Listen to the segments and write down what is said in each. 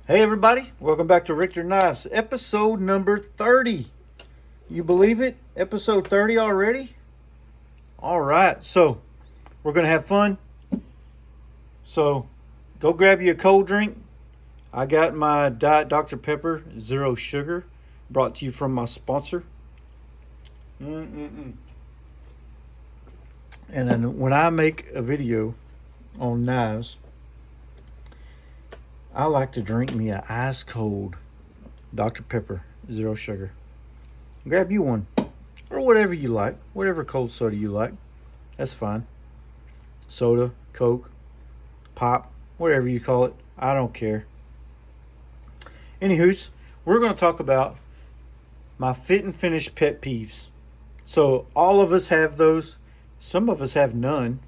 Hey everybody, welcome back to Richter Knives, episode number 30. You believe it? Episode 30 already? All right, so we're going to have fun. So go grab you a cold drink. I got my Diet Dr. Pepper, zero sugar, brought to you from my sponsor. Mm-mm-mm. And then when I make a video on knives, I like to drink me a ice cold Dr. Pepper, zero sugar. Grab you one, or whatever you like, whatever cold soda you like. That's fine. Soda, Coke, pop, whatever you call it. I don't care. Anywho's, we're going to talk about my fit and finish pet peeves. So all of us have those. Some of us have none.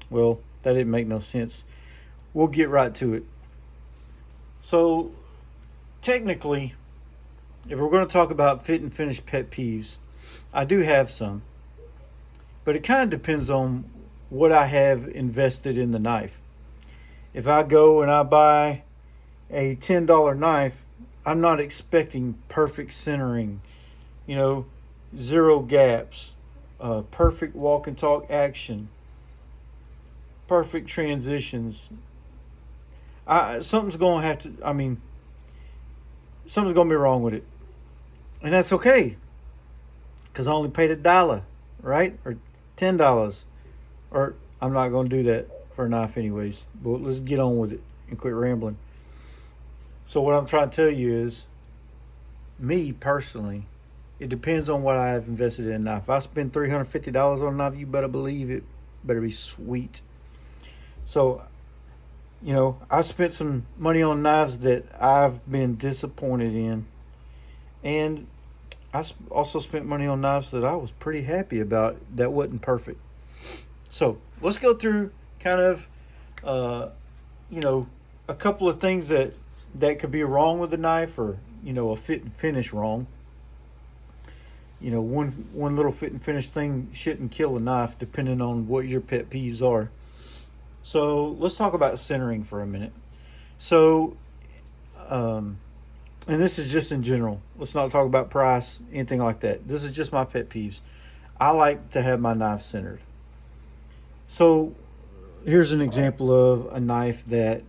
Well, that didn't make no sense. We'll get right to it. So technically, if we're going to talk about fit and finish pet peeves, I do have some. But it kind of depends on what I have invested in the knife. If I go and I buy a $10 knife, I'm not expecting perfect centering, zero gaps, perfect walk and talk action, perfect transitions. Something's going to be wrong with it. And that's okay, because I only paid $1, right? Or $10. Or I'm not going to do that for a knife anyways. But let's get on with it and quit rambling. So what I'm trying to tell you is, me personally, it depends on what I have invested in a knife. If I spend $350 on a knife, you better believe it better be sweet. So, I spent some money on knives that I've been disappointed in. And I also spent money on knives that I was pretty happy about that wasn't perfect. So let's go through kind of, a couple of things that could be wrong with the knife, or a fit and finish wrong. One little fit and finish thing shouldn't kill a knife, depending on what your pet peeves are. So let's talk about centering for a minute. So, and this is just in general. Let's not talk about price, anything like that. This is just my pet peeves. I like to have my knife centered. So here's an example of a knife that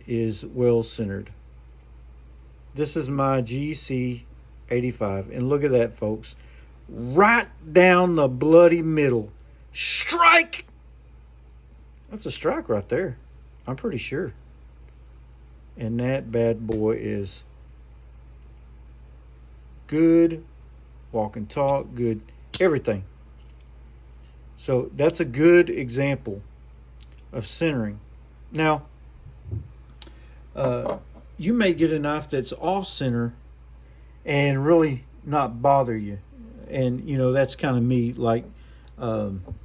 is well centered. This is my GC 85. And look at that, folks. Right down the bloody middle. Strike! That's a strike right there. I'm pretty sure. And that bad boy is good walk and talk, good everything. So that's a good example of centering. Now, you may get a knife that's off center and really not bother you. And, that's kind of me, like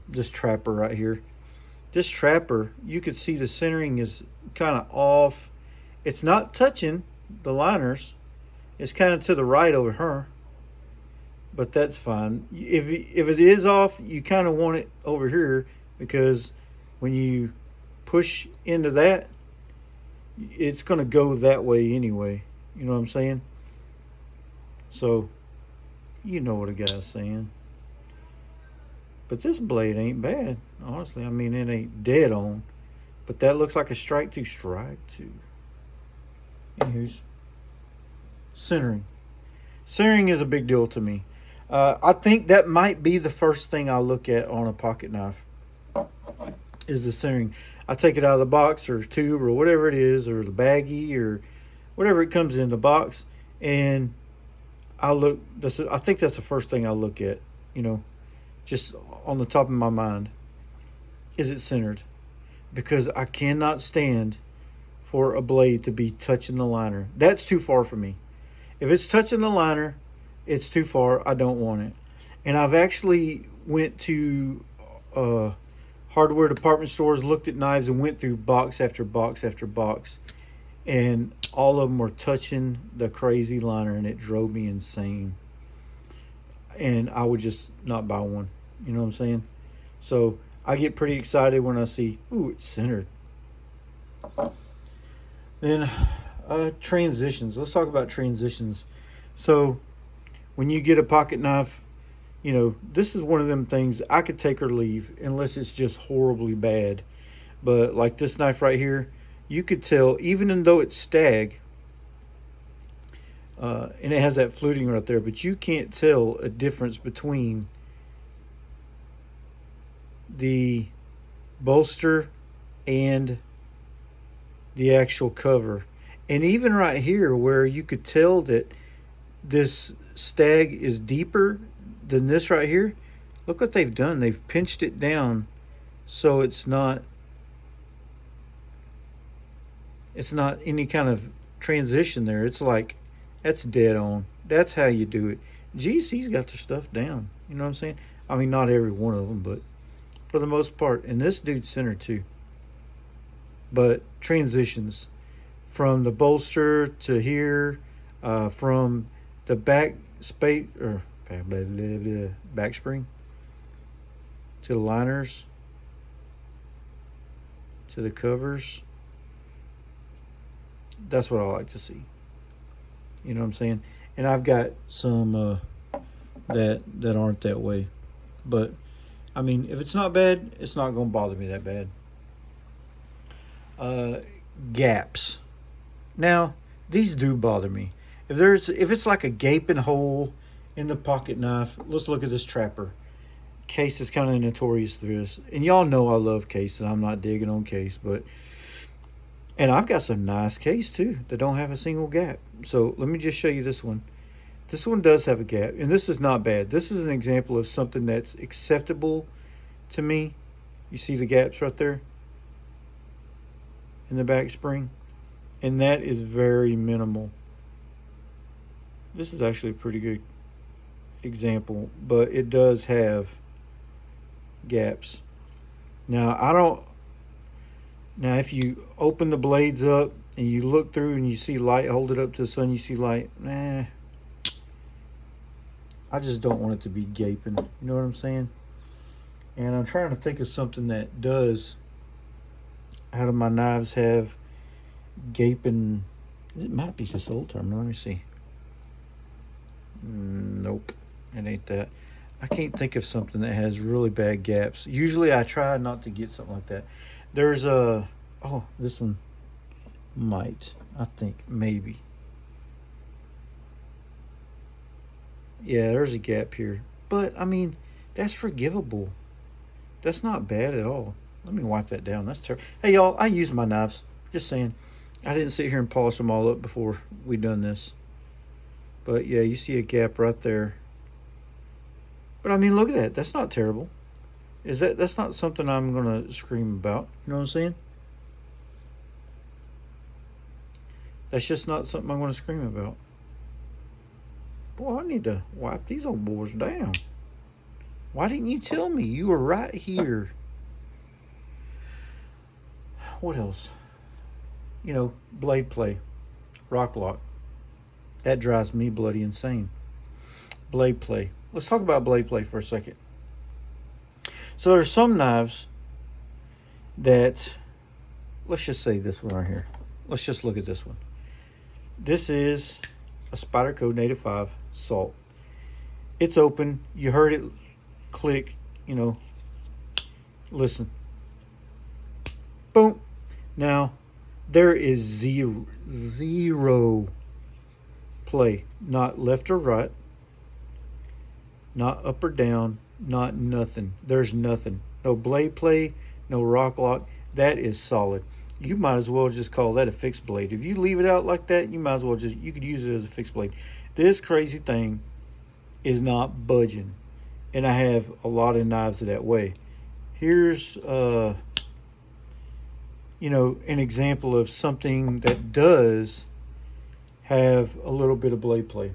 this trapper right here. This trapper, you could see the centering is kind of off. It's not touching the liners. It's kind of to the right over her. But that's fine. If it is off, you kind of want it over here, because when you push into that, it's going to go that way anyway. You know what I'm saying? So, you know what a guy's saying. But this blade ain't bad, honestly. I mean, it ain't dead on. But that looks like a strike two. Anyways, centering. Centering is a big deal to me. I think that might be the first thing I look at on a pocket knife, is the centering. I take it out of the box or tube or whatever it is, or the baggie or whatever it comes in the box, and I think that's the first thing I look at, just on the top of my mind. Is it centered? Because I cannot stand for a blade to be touching the liner. That's too far for me. If it's touching the liner, it's too far. I don't want it. And I've actually went to hardware department stores, looked at knives, and went through box after box after box, and all of them were touching the crazy liner, and it drove me insane. And I would just not buy one. You know what I'm saying? So I get pretty excited when I see, ooh, it's centered. Then Transitions. Let's talk about transitions. So when you get a pocket knife, you know, this is one of them things I could take or leave unless it's just horribly bad. But like this knife right here, you could tell, even though it's stag, and it has that fluting right there, but you can't tell a difference between the bolster and the actual cover. And even right here, where you could tell that this stag is deeper than this right here, look what they've done. They've pinched it down so it's not any kind of transition there. It's like that's dead on. That's how you do it. GC's got their stuff down. You know what I'm saying? I mean, not every one of them, but for the most part. And this dude's center too. But transitions from the bolster to here, from the back spade or back spring to the liners to the covers. That's what I like to see. You know what I'm saying? And I've got some that aren't that way, but I mean, if it's not bad, it's not going to bother me that bad. Gaps. Now, these do bother me. If it's like a gaping hole in the pocket knife, let's look at this trapper. Case is kind of notorious for this, and y'all know I love Case, and I'm not digging on Case, but and I've got some nice Case too that don't have a single gap. So let me just show you this one. This one does have a gap, and this is not bad. This is an example of something that's acceptable to me. You see the gaps right there in the back spring, and that is very minimal. This is actually a pretty good example, but it does have gaps. Now if you open the blades up and you look through and you see light, hold it up to the sun, you see light, I just don't want it to be gaping. You know what I'm saying? And I'm trying to think of something that does, out of my knives, have gaping. It might be this old term. Let me see. Nope, it ain't that. I can't think of something that has really bad gaps. Usually I try not to get something like that. There's this one might, I think, maybe. Yeah, there's a gap here. But, I mean, that's forgivable. That's not bad at all. Let me wipe that down. That's terrible. Hey, y'all, I use my knives. Just saying. I didn't sit here and polish them all up before we done this. But, yeah, you see a gap right there. But, I mean, look at that. That's not terrible. That's not something I'm going to scream about. You know what I'm saying? That's just not something I'm going to scream about. Boy, I need to wipe these old boys down. Why didn't you tell me? You were right here. What else? You know, blade play, rock lock. That drives me bloody insane. Blade play. Let's talk about blade play for a second. So there's some knives that, let's just say this one right here. Let's just look at this one. This is a Spyderco Native 5 Salt. It's open. You heard it click, you know. Listen. Boom. Now, there is zero play. Not left or right. Not up or down. Not nothing. There's nothing. No blade play. No rock lock. That is solid. You might as well just call that a fixed blade. If you leave it out like that, you might as well you could use it as a fixed blade. This crazy thing is not budging. And I have a lot of knives that way. Here's, you know, an example of something that does have a little bit of blade play.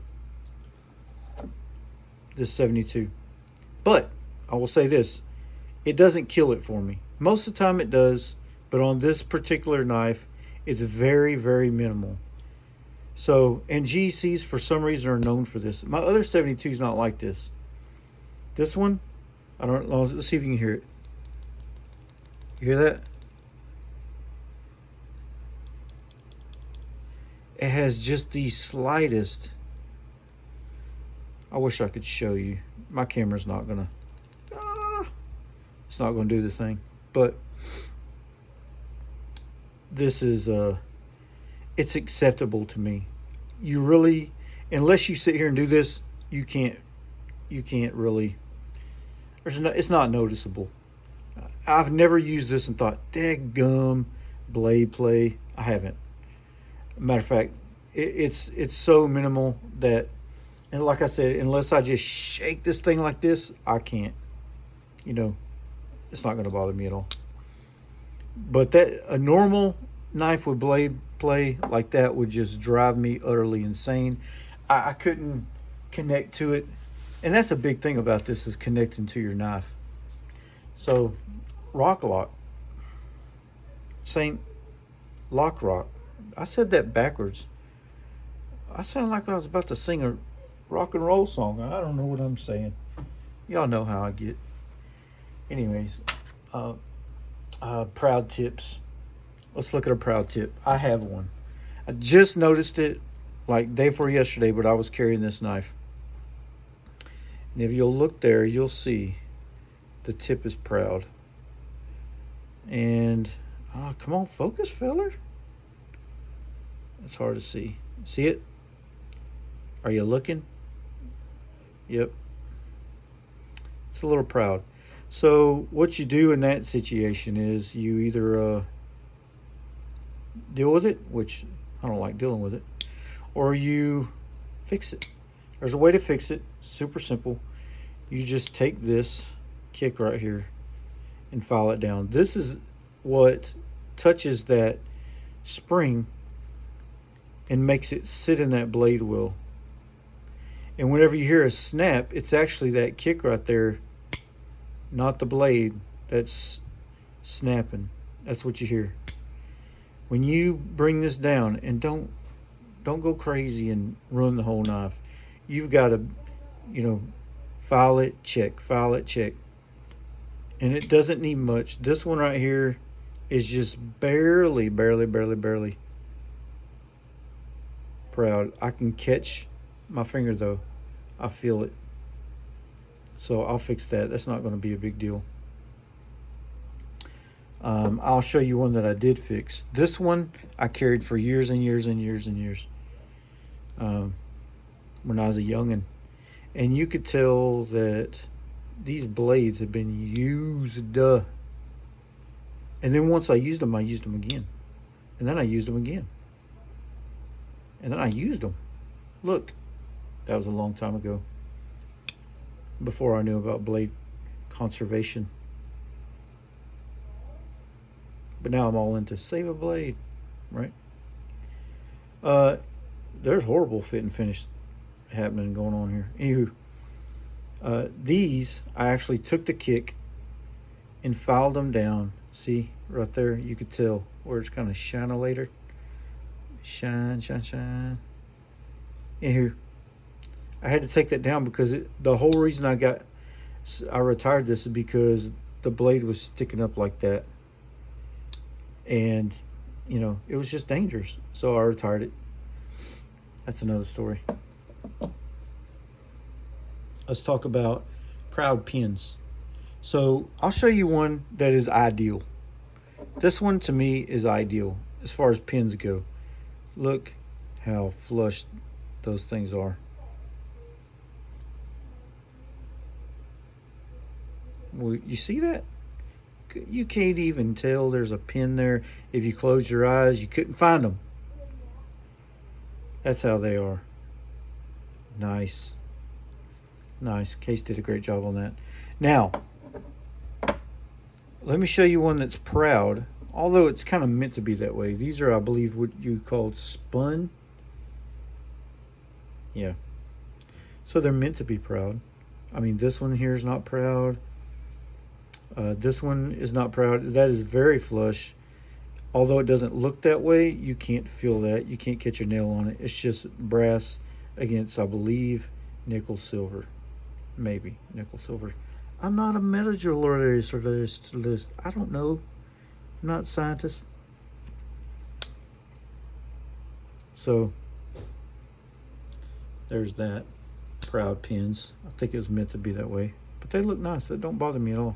This 72. But I will say this. It doesn't kill it for me. Most of the time it does. But on this particular knife, it's very, very minimal. So, and GCs for some reason are known for this. My other 72 is not like this. This one, I don't know. Let's see if you can hear it. You hear that? It has just the slightest. I wish I could show you. My camera's not gonna. It's not gonna do the thing. But this is it's acceptable to me. You really, unless you sit here and do this, you can't really. It's not noticeable. I've never used this and thought, "Daggum, blade play." I haven't. Matter of fact, it's so minimal that, and like I said, unless I just shake this thing like this, I can't. You know, it's not going to bother me at all. But that a normal knife with blade play like that would just drive me utterly insane. I couldn't connect to it, and that's a big thing about this is connecting to your knife. So, rock, Saint Rock. I said that backwards. I sound like I was about to sing a rock and roll song. I don't know what I'm saying. Y'all know how I get. Anyways, proud tips. Let's look at a proud tip. I have one. I just noticed it like day before yesterday, but I was carrying this knife. And if you'll look there, you'll see the tip is proud. And, come on, focus, feller. It's hard to see. See it? Are you looking? Yep. It's a little proud. So what you do in that situation is you either deal with it, which I don't like dealing with it, or you fix it. There's a way to fix it. Super simple. You just take this kick right here and file it down. This is what touches that spring and makes it sit in that blade wheel. And whenever you hear a snap, it's actually that kick right there, not the blade, that's snapping. That's what you hear. When you bring this down, and don't go crazy and ruin the whole knife. You've got to, file it, check, file it, check. And it doesn't need much. This one right here is just barely proud. I can catch my finger though. I feel it. So I'll fix that. That's not going to be a big deal. I'll show you one that I did fix. This one I carried for years and years and years and years. When I was a youngin'. And you could tell that these blades have been used. And then once I used them again. And then I used them again. And then I used them. Look, that was a long time ago. Before I knew about blade conservation. But now I'm all into save a blade, right? There's horrible fit and finish happening going on here. Anywho, these, I actually took the kick and filed them down. See, right there, you could tell where it's kind of shine later. Shine. Anywho, I had to take that down because the whole reason I retired this is because the blade was sticking up like that. And, it was just dangerous. So I retired it. That's another story. Let's talk about proud pins. So I'll show you one that is ideal. This one to me is ideal as far as pins go. Look how flush those things are. Well, you see that? You can't even tell there's a pin there. If you close your eyes, you couldn't find them. That's how they are. Nice. Case did a great job on that. Now, let me show you one that's proud, although it's kind of meant to be that way. These are, I believe, what you called spun. Yeah. So they're meant to be proud. I mean, this one here is not proud. This one is not proud. That is very flush. Although it doesn't look that way, you can't feel that. You can't catch a nail on it. It's just brass against, I believe, nickel silver. Maybe nickel silver. I'm not a metallurgist. I don't know. I'm not a scientist. So there's that. Proud pins. I think it was meant to be that way, but they look nice. That don't bother me at all.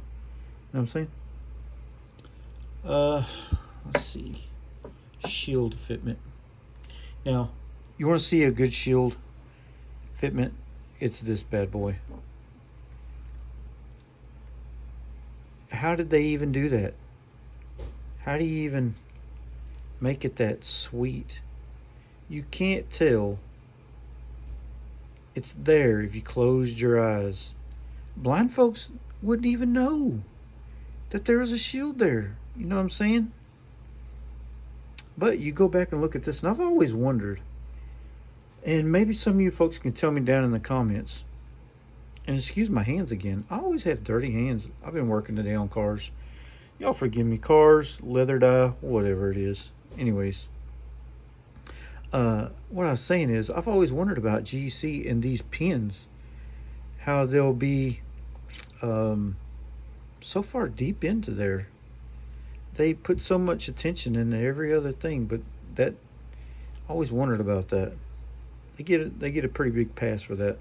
You know what I'm saying? Let's see. Shield fitment. Now, you want to see a good shield fitment? It's this bad boy. How did they even do that? How do you even make it that sweet? You can't tell. It's there if you closed your eyes. Blind folks wouldn't even know that there was a shield there. You know what I'm saying? But you go back and look at this, and I've always wondered, and maybe some of you folks can tell me down in the comments, and excuse my hands again. I always have dirty hands. I've been working today on cars. Y'all forgive me. Cars, leather dye, whatever it is. Anyways, what I was saying is, I've always wondered about GC and these pins, how they'll be so far deep into there. They put so much attention into every other thing, but that I always wondered about that. They get a pretty big pass for that.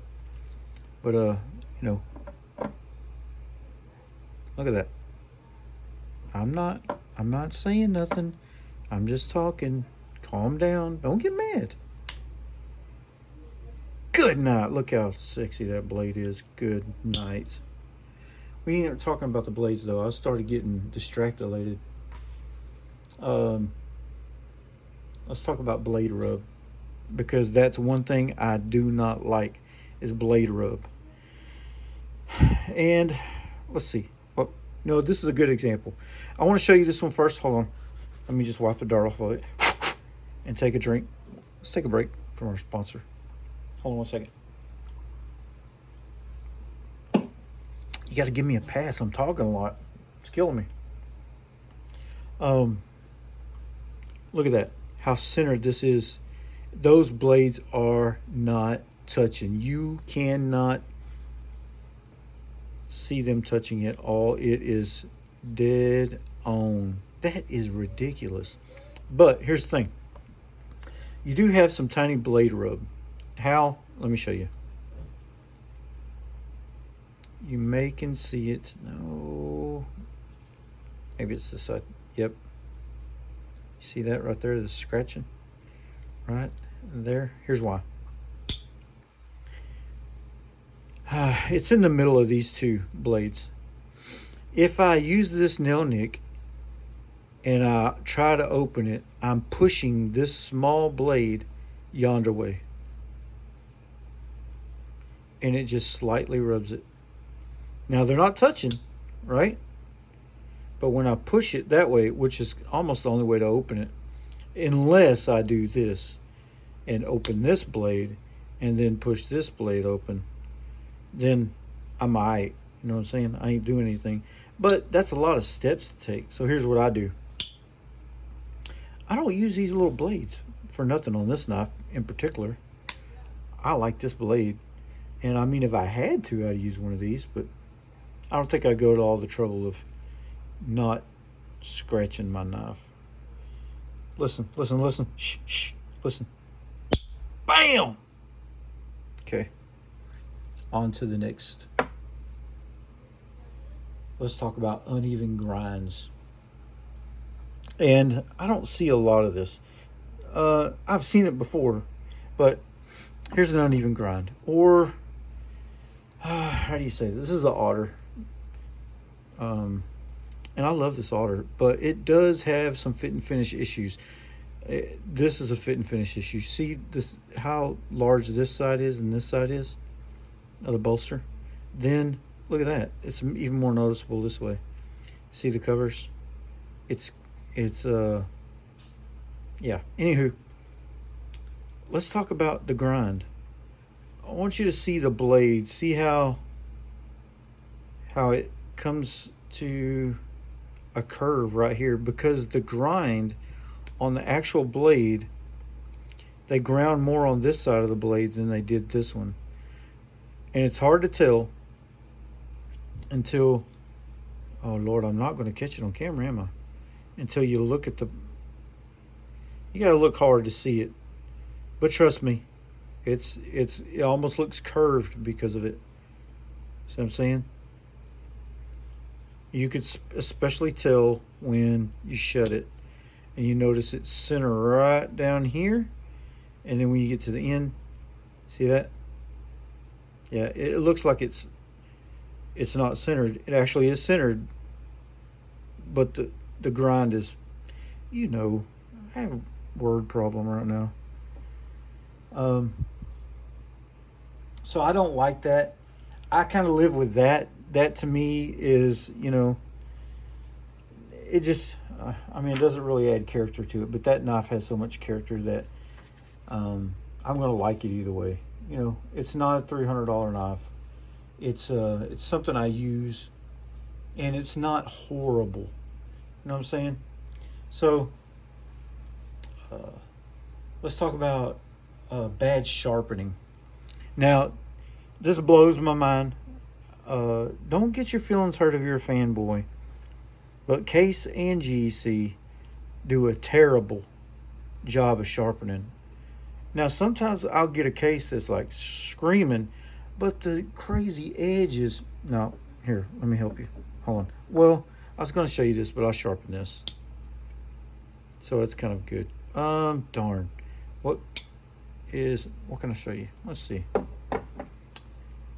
But you know, look at that. I'm not saying nothing. I'm just talking. Calm down. Don't get mad. Good night. Look how sexy that blade is. Good night. We ain't talking about the blades though. I started getting distracted. Let's talk about blade rub, because that's one thing I do not like is blade rub. And let's see. Well, no, this is a good example. I want to show you this one first. Hold on. Let me just wipe the dirt off of it and take a drink. Let's take a break from our sponsor. Hold on 1 second. You got to give me a pass. I'm talking a lot. It's killing me. Look at that. How centered this is. Those blades are not touching. You cannot see them touching at all. It is dead on. That is ridiculous. But here's the thing. You do have some tiny blade rub. How? Let me show you. You can see it. No. Maybe it's this side. Yep. See that right there? The scratching. Right there. Here's why. It's in the middle of these two blades. If I use this nail nick and I try to open it, I'm pushing this small blade yonder way. And it just slightly rubs it. Now they're not touching, right? But when I push it that way, which is almost the only way to open it, unless I do this and open this blade and then push this blade open, then I'm all right. You know what I'm saying? I ain't doing anything. But that's a lot of steps to take. So here's what I do. I don't use these little blades for nothing on this knife in particular. I like this blade. And I mean, if I had to, I'd use one of these, but I don't think I'd go to all the trouble of not scratching my knife. Listen, listen, listen. Shh, shh, listen. Bam! Okay. On to the next. Let's talk about uneven grinds. And I don't see a lot of this. I've seen it before, but here's an uneven grind. Or, how do you say this? This is the otter. And I love this otter, but it does have some fit and finish issues. This is a fit and finish issue. See this, how large this side is and this side is of the bolster? Then look at that. It's even more noticeable this way. See the covers? It's yeah. Anywho, let's talk about the grind. I want you to see the blade. See how it comes to a curve right here, because the grind on the actual blade, they ground more on this side of the blade than they did this one. And it's hard to tell until, oh Lord, I'm not going to catch it on camera, am I? Until you look at the, you got to look hard to see it. But trust me, it almost looks curved because of it. See what I'm saying? You could especially tell when you shut it, and you notice it's center right down here, and then when you get to the end, see that? Yeah, it looks like it's not centered. It actually is centered, but the grind is, I have a word problem right now. Um, so I don't like that. I kind of live with that. That to me is, it just, I mean, it doesn't really add character to it, but that knife has so much character that I'm going to like it either way. It's not a $300 knife. It's something I use, and it's not horrible. You know what I'm saying? So, uh, let's talk about bad sharpening. Now, this blows my mind. Don't get your feelings hurt if you're a fanboy, but Case and GEC do a terrible job of sharpening. Now, sometimes I'll get a case that's like screaming, but the crazy edges. No, here, let me help you. Hold on. Well, I was going to show you this, but I'll sharpen this. So it's kind of good. Darn. What can I show you? Let's see.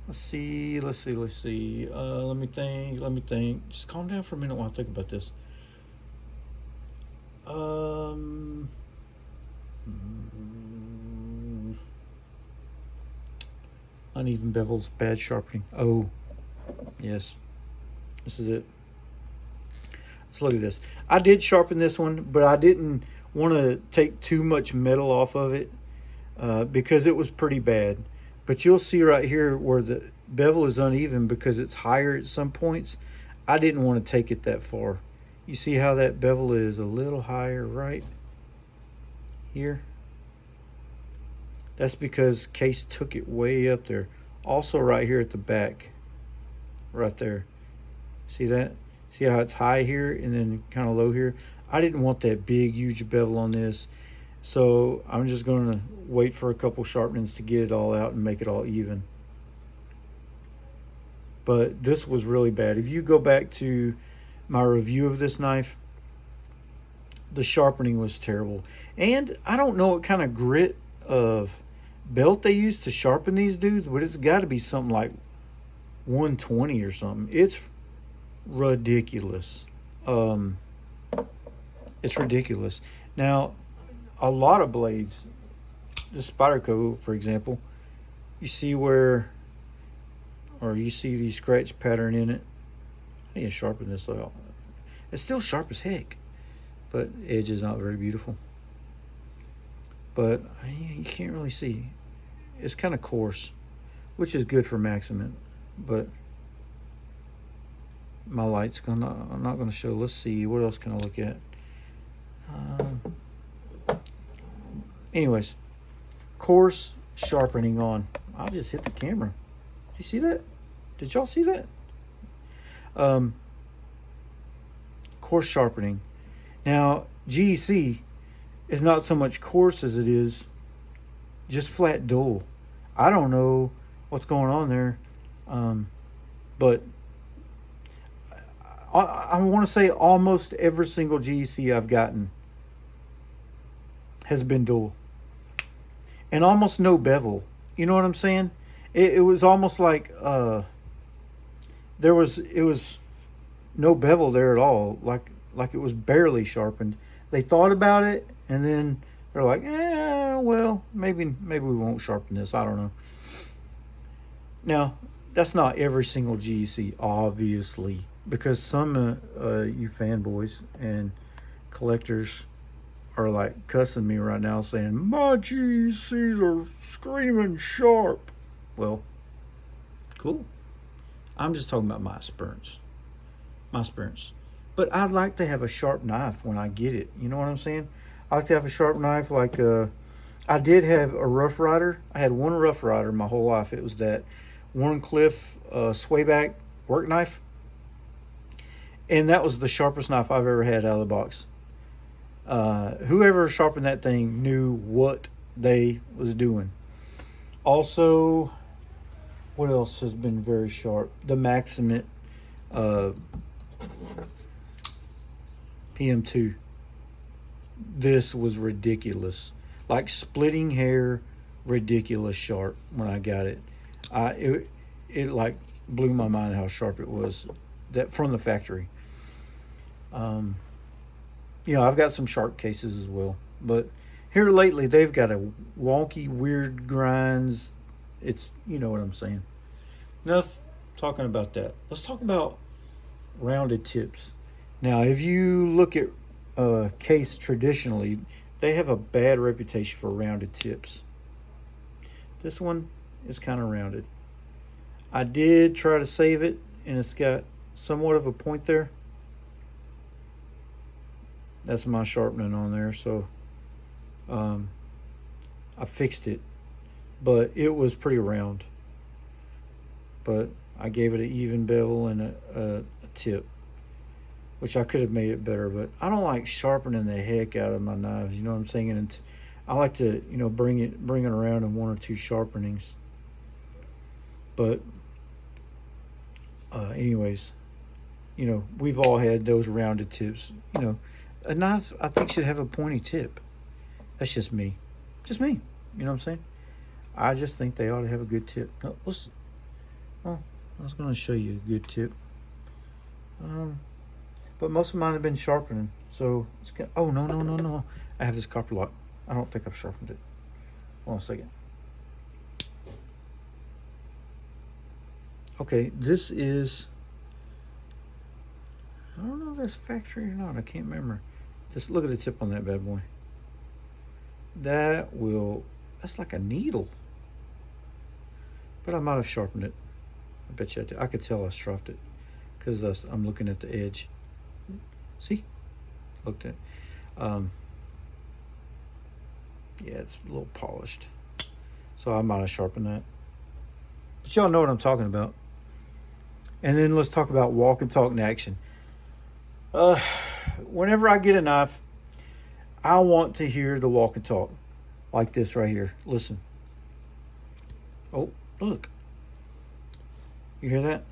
Let's see. Let me think. Just calm down for a minute while I think about this. Uneven bevels, bad sharpening. Oh, yes. This is it. Let's look at this. I did sharpen this one, but I didn't want to take too much metal off of it because it was pretty bad. But you'll see right here where the bevel is uneven because it's higher at some points. I didn't want to take it that far. You see how that bevel is a little higher right here? That's because Case took it way up there. Also right here at the back, right there. See that? See how it's high here and then kind of low here? I didn't want that big, huge bevel on this. So I'm just going to wait for a couple sharpenings to get it all out and make it all even. But this was really bad. If you go back to my review of this knife, the sharpening was terrible. And I don't know what kind of grit of belt they use to sharpen these dudes, but it's got to be something like 120 or something. It's ridiculous. It's ridiculous. Now, a lot of blades, the Spyderco, for example, you see you see the scratch pattern in it. I need to sharpen this out. It's still sharp as heck, but edge is not very beautiful. But you can't really see. It's kind of coarse, which is good for maximum, but my light's I'm not gonna show. Let's see, what else can I look at? Anyways, coarse sharpening on. I just hit the camera. Did you see that? Did y'all see that? Coarse sharpening. Now, GEC is not so much coarse as it is just flat dull. I don't know what's going on there, but I want to say almost every single GEC I've gotten has been dull. And almost no bevel. You know what I'm saying? It was almost like it was no bevel there at all. Like it was barely sharpened. They thought about it and then they're like, well, maybe we won't sharpen this. I don't know. Now, that's not every single GEC, obviously, because some you fanboys and collectors are like cussing me right now saying, my GECs are screaming sharp. Well, cool. I'm just talking about my experience. But I'd like to have a sharp knife when I get it. You know what I'm saying? I like to have a sharp knife like I did have a Rough Rider. I had one Rough Rider my whole life. It was that Warncliffe swayback work knife. And that was the sharpest knife I've ever had out of the box. Whoever sharpened that thing knew what they was doing. Also, what else has been very sharp? The Maximate uh, PM2. This was ridiculous. Like splitting hair, ridiculous sharp when I got it. It like blew my mind how sharp it was. That from the factory. Um, I've got some sharp cases as well, but here lately they've got a wonky, weird grinds. It's what I'm saying. Enough talking about that. Let's talk about rounded tips. Now, if you look at case traditionally, they have a bad reputation for rounded tips. This one is kind of rounded. I did try to save it, and it's got somewhat of a point there. That's my sharpening on there, so I fixed it, but it was pretty round. But I gave it an even bevel and a tip, which I could have made it better. But I don't like sharpening the heck out of my knives. You know what I'm saying? And I like to bring it around in one or two sharpenings. But anyways, we've all had those rounded tips. A knife I think should have a pointy tip. That's just me. Just me. You know what I'm saying? I just think they ought to have a good tip. Now, listen. Oh, I was going to show you a good tip. But most of mine have been sharpening. So it's good. Oh, no. I have this copper lock. I don't think I've sharpened it. Hold on a second. Okay, this is, I don't know if that's factory or not. I can't remember. Just look at the tip on that bad boy. That's like a needle. But I might have sharpened it. I bet you I did. I could tell I sharpened it because I'm looking at the edge. See? Looked at it. Yeah, it's a little polished. So I might have sharpened that. But y'all know what I'm talking about. And then let's talk about walk and talk in action. Whenever I get a knife, I want to hear the walk and talk. Like this right here. Listen. Oh, look. You hear that?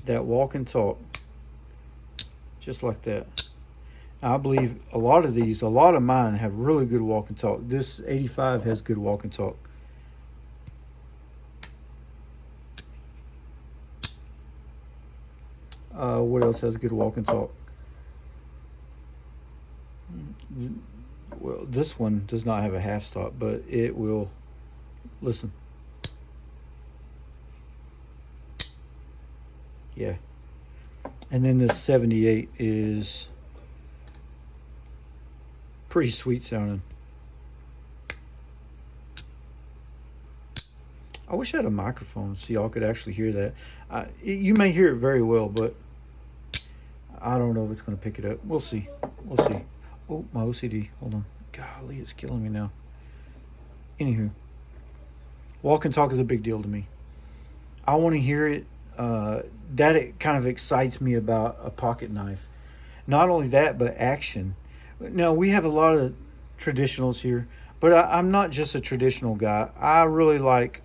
That walk and talk. Just like that. Now, I believe a lot of mine have really good walk and talk. This 85 has good walk and talk. What else has good walk and talk? Well, this one does not have a half stop, but it will. Listen. Yeah. And then this 78 is pretty sweet sounding. I wish I had a microphone so y'all could actually hear that. You may hear it very well, but I don't know if it's going to pick it up. We'll see. Oh, my OCD. Hold on. Golly, it's killing me now. Anywho, walk and talk is a big deal to me. I want to hear it. That it kind of excites me about a pocket knife. Not only that, but action. Now, we have a lot of traditionals here, but I'm not just a traditional guy. I really like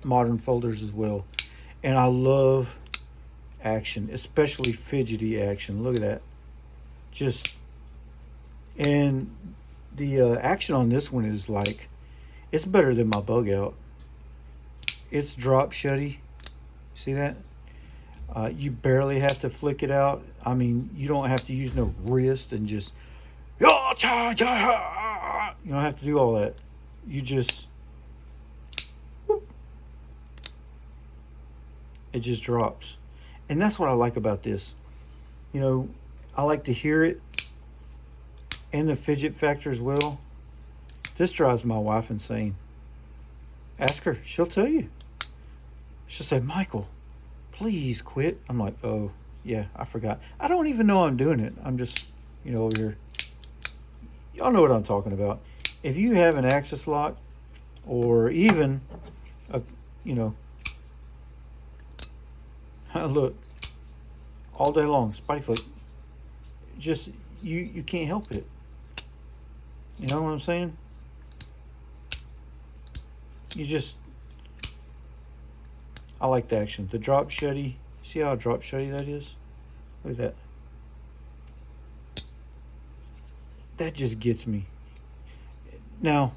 modern folders as well. And I love action, especially fidgety action. Look at that. And the action on this one is like, it's better than my bug out. It's drop shutty. See that? You barely have to flick it out. I mean, you don't have to use no wrist and just, you don't have to do all that. You just, whoop. It just drops. And that's what I like about this. I like to hear it and the fidget factor as well. This drives my wife insane. Ask her, she'll tell you. She'll say, Michael, please quit. I'm like, oh, yeah, I forgot. I don't even know I'm doing it. I'm just, over here. Y'all know what I'm talking about. If you have an axis lock or even, look, all day long, spotty flick. just, you can't help it. You know what I'm saying? You just, I like the action. The drop shutty. See how drop shutty that is? Look at that. That just gets me. Now,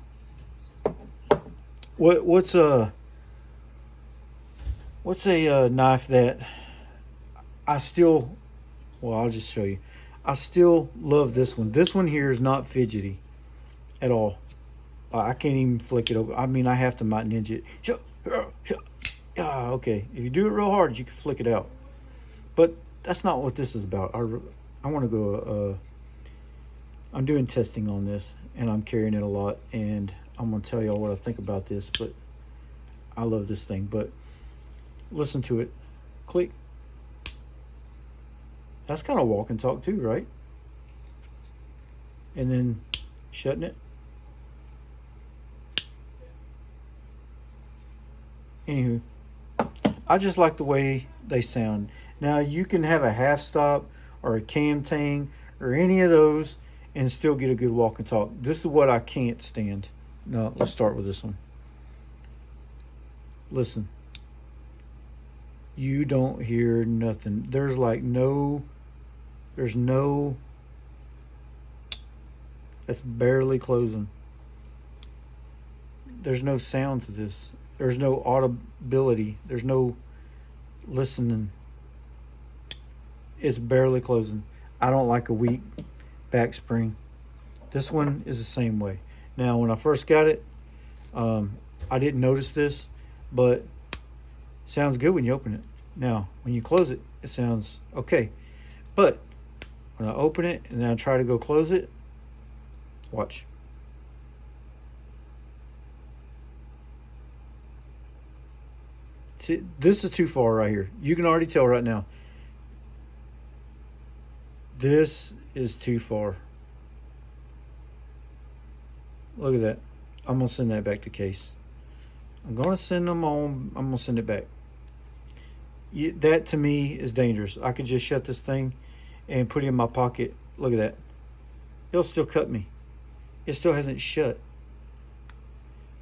what's a knife that I still, well, I'll just show you. I still love this one. This one here is not fidgety at all. I can't even flick it over. I mean, I have to might ninja it. Okay, if you do it real hard, you can flick it out. But that's not what this is about. I want to go, I'm doing testing on this, and I'm carrying it a lot, and I'm going to tell y'all what I think about this, but I love this thing. But listen to it. Click. That's kind of walk and talk too, right? And then shutting it. Anywho, I just like the way they sound. Now, you can have a half stop or a cam tang or any of those and still get a good walk and talk. This is what I can't stand. No, let's start with this one. Listen. You don't hear nothing. There's no, that's barely closing. There's no sound to this. There's no audibility. There's no listening. It's barely closing. I don't like a weak back spring. This one is the same way. Now, when I first got it, I didn't notice this, but it sounds good when you open it. Now, when you close it, it sounds okay. But when I open it and then I try to go close it, watch. See, this is too far right here. You can already tell right now. This is too far. Look at that. I'm going to send that back to case. I'm going to send them on. I'm going to send it back. That to me is dangerous. I could just shut this thing and put it in my pocket. Look at that. It'll still cut me. It still hasn't shut.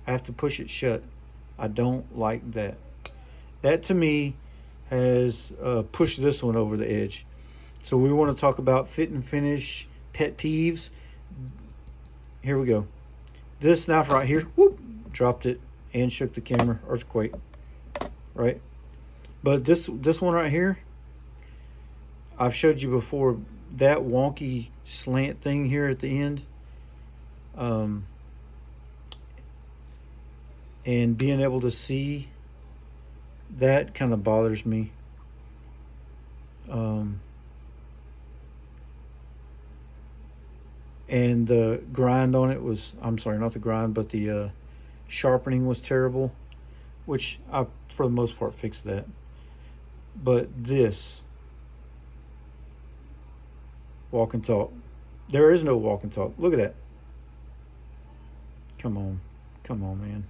I have to push it shut. I don't like that. That to me has pushed this one over the edge. So we want to talk about fit and finish pet peeves. Here we go. This knife right here, whoop, dropped it and shook the camera. Earthquake, right? But this one right here, I've showed you before, that wonky slant thing here at the end, and being able to see, that kind of bothers me. And the grind on it was, I'm sorry, not the grind, but the sharpening was terrible, which I, for the most part, fixed that. But this, walk and talk. There is no walk and talk. Look at that. Come on. Come on, man.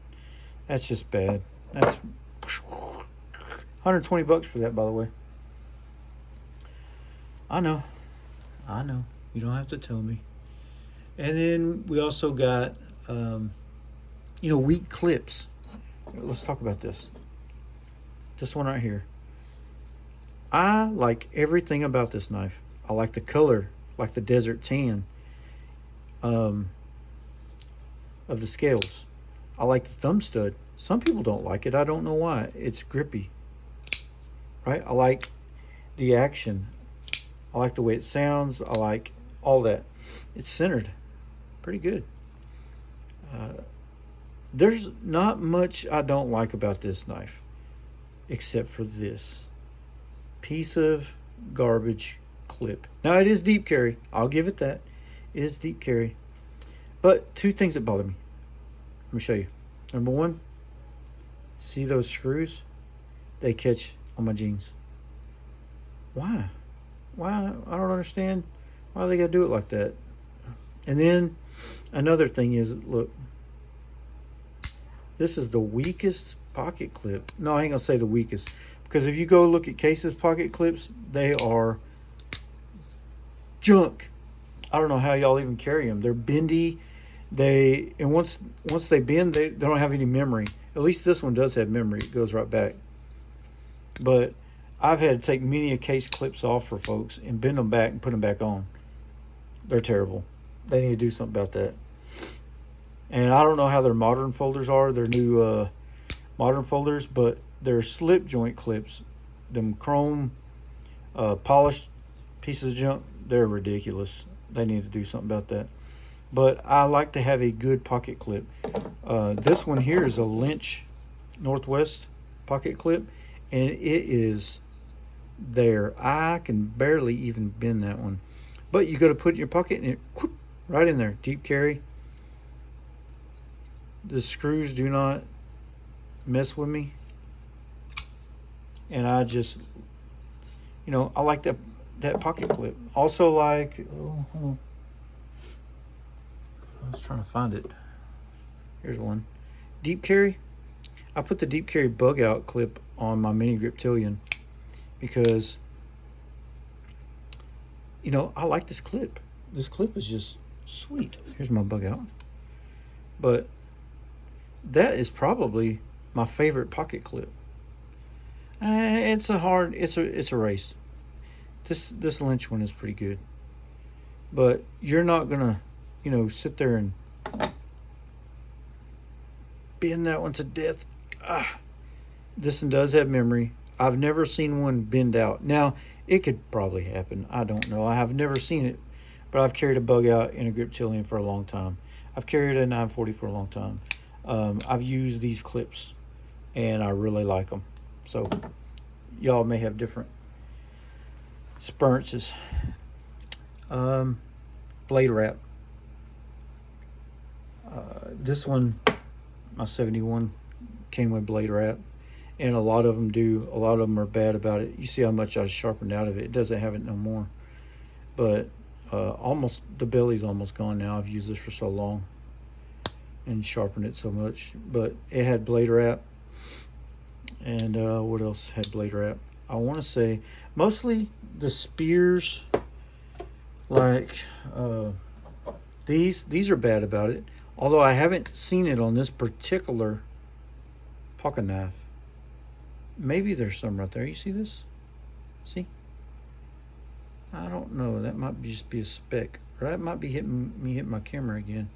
That's just bad. That's $120 for that, by the way. I know. I know. You don't have to tell me. And then we also got, weak clips. Let's talk about this. This one right here. I like everything about this knife. I like the color, like the desert tan of the scales. I like the thumb stud. Some people don't like it. I don't know why. It's grippy, right? I like the action. I like the way it sounds. I like all that. It's centered. Pretty good. There's not much I don't like about this knife, except for this piece of garbage clip. Now, it is deep carry. I'll give it that. It is deep carry. But two things that bother me. Let me show you. Number one, see those screws? They catch on my jeans. Why? Why? I don't understand why they gotta do it like that. And then another thing is, look, this is the weakest pocket clip. No, I ain't gonna say the weakest, because if you go look at Case's pocket clips, they are junk. I don't know how y'all even carry them. They're bendy. And once they bend, they don't have any memory. At least this one does have memory. It goes right back. But I've had to take many a case clips off for folks and bend them back and put them back on. They're terrible. They need to do something about that. And I don't know how their modern folders are. Their new modern folders, but their slip joint clips, them chrome polished pieces of junk, they're ridiculous. They need to do something about that. But I like to have a good pocket clip. This one here is a Lynch Northwest pocket clip, and it is there. I can barely even bend that one. But you got to put it in your pocket and it whoop, right in there. Deep carry. The screws do not mess with me. And I just, I like that pocket clip. Also like, hold on. I was trying to find it. Here's one. Deep carry. I put the deep carry bug out clip on my mini Griptilian because, I like this clip. This clip is just sweet. Here's my bug out. But that is probably my favorite pocket clip. It's a race. This Lynch one is pretty good. But you're not gonna, sit there and bend that one to death. This one does have memory. I've never seen one bend out. Now, it could probably happen. I don't know. I have never seen it, but I've carried a bug out in a Griptilian for a long time. I've carried a 940 for a long time. I've used these clips, and I really like them. So, y'all may have different experiences. Blade wrap. This one, my 71, came with blade wrap, and a lot of them do. A lot of them are bad about it. You see how much I sharpened out of it. It doesn't have it no more. But almost the belly's almost gone now. I've used this for so long and sharpened it so much. But it had blade wrap. And what else had blade wrap? I want to say mostly the spears, like these are bad about it. Although I haven't seen it on this particular pocket knife. Maybe there's some right there. You see this? See? I don't know. That might just be a speck. Or that might be hitting my camera again.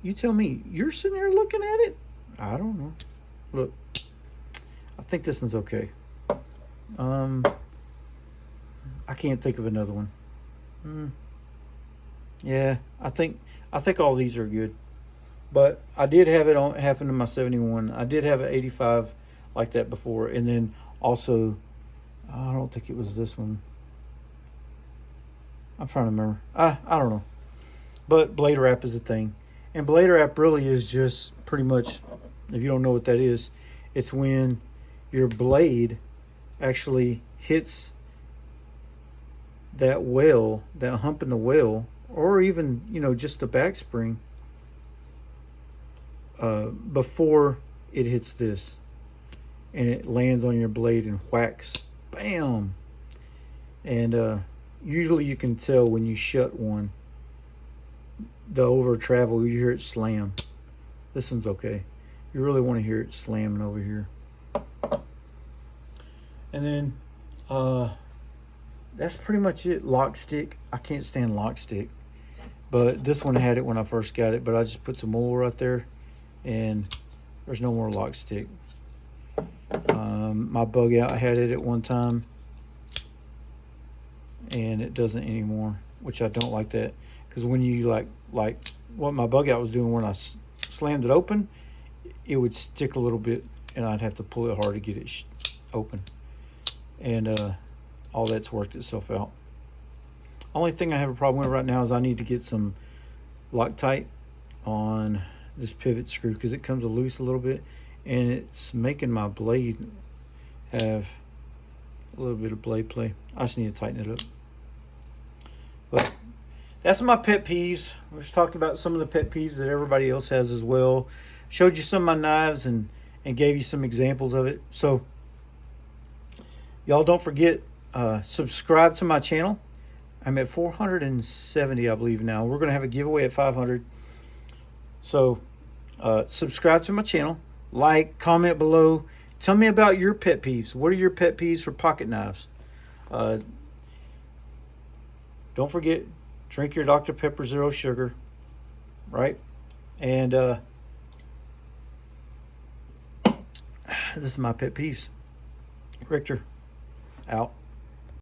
You tell me. You're sitting there looking at it? I don't know. Look. I think this one's okay. I can't think of another one. Yeah, I think all these are good. But I did have it happen to my 71. I did have an 85 like that before, and then also, I don't think it was this one. I'm trying to remember. I don't know. But blade wrap is a thing, and blade wrap really is just pretty much, if you don't know what that is, it's when your blade actually hits that well, that hump in the well, or even, just the back spring before it hits this, and it lands on your blade and whacks, bam. And usually you can tell when you shut one, the over travel, you hear it slam. This one's okay. You really want to hear it slamming over here. And then that's pretty much it. Lock stick. I can't stand lock stick, but this one had it when I first got it, but I just put some oil right there, and there's no more lock stick. My bug out had it at one time, and it doesn't anymore, which I don't like that, because when you like what my bug out was doing, when I slammed it open, it would stick a little bit, and I'd have to pull it hard to get it open. And all that's worked itself out. Only thing I have a problem with right now is I need to get some Loctite on this pivot screw, because it comes loose a little bit, and it's making my blade have a little bit of blade play. I just need to tighten it up. But that's my pet peeves. We just talked about some of the pet peeves that everybody else has as well. Showed you some of my knives and gave you some examples of it. So y'all don't forget, subscribe to my channel. I'm at 470, I believe now. We're going to have a giveaway at 500. So subscribe to my channel, like, comment below. Tell me about your pet peeves. What are your pet peeves for pocket knives? Don't forget, drink your Dr. Pepper Zero Sugar, right? And this is my pet peeves. Richter, out.